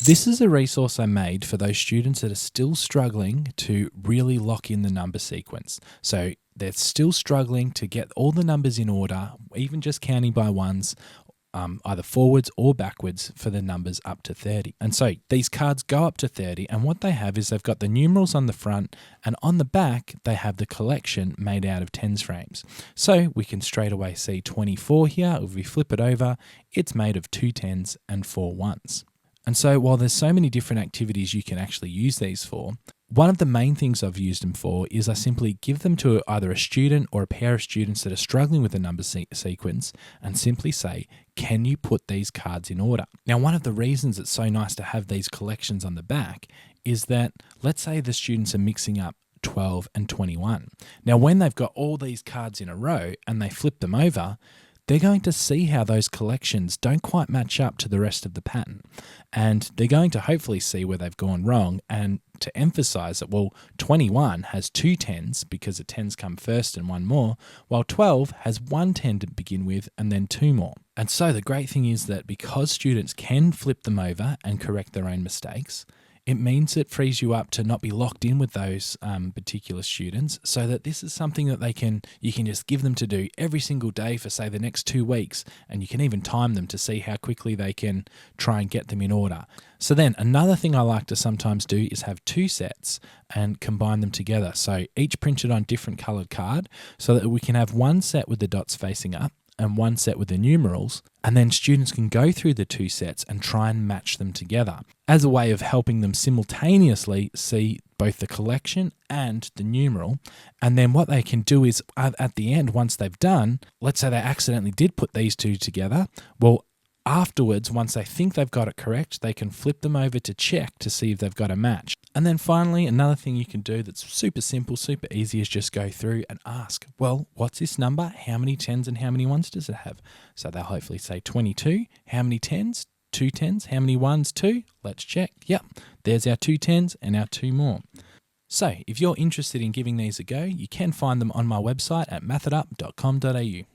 This is a resource I made for those students that are still struggling to really lock in the number sequence. So they're still struggling to get all the numbers in order, even just counting by ones, either forwards or backwards for the numbers up to 30. And so these cards go up to 30, and what they have is they've got the numerals on the front, and on the back they have the collection made out of tens frames. So we can straight away see 24 here. If we flip it over, it's made of 2 tens and 4 ones. And so while there's so many different activities you can actually use these for, one of the main things I've used them for is I simply give them to either a student or a pair of students that are struggling with the number sequence and simply say, can you put these cards in order? Now, one of the reasons it's so nice to have these collections on the back is that, let's say the students are mixing up 12 and 21. Now, when they've got all these cards in a row and they flip them over, they're going to see how those collections don't quite match up to the rest of the pattern. And they're going to hopefully see where they've gone wrong, and to emphasize that, well, 21 has 2 tens because the tens come first and one more, while 12 has 1 10 to begin with and then 2 more. And so the great thing is that because students can flip them over and correct their own mistakes, it means it frees you up to not be locked in with those particular students, so that this is something that you can just give them to do every single day for, say, the next 2 weeks, and you can even time them to see how quickly they can try and get them in order. So then another thing I like to sometimes do is have 2 sets and combine them together. So each printed on different colored card, so that we can have one set with the dots facing up and one set with the numerals, and then students can go through the 2 sets and try and match them together as a way of helping them simultaneously see both the collection and the numeral. And then what they can do is at the end, once they've done, let's say they accidentally did put these 2 together, well, afterwards, once they think they've got it correct, they can flip them over to check to see if they've got a match. And then finally, another thing you can do that's super simple, super easy, is just go through and ask, well, what's this number? How many tens and how many ones does it have? So they'll hopefully say 22. How many tens? 2 tens. How many ones? 2. Let's check. Yep, there's our 2 tens and our 2 more. So if you're interested in giving these a go, you can find them on my website at methodup.com.au.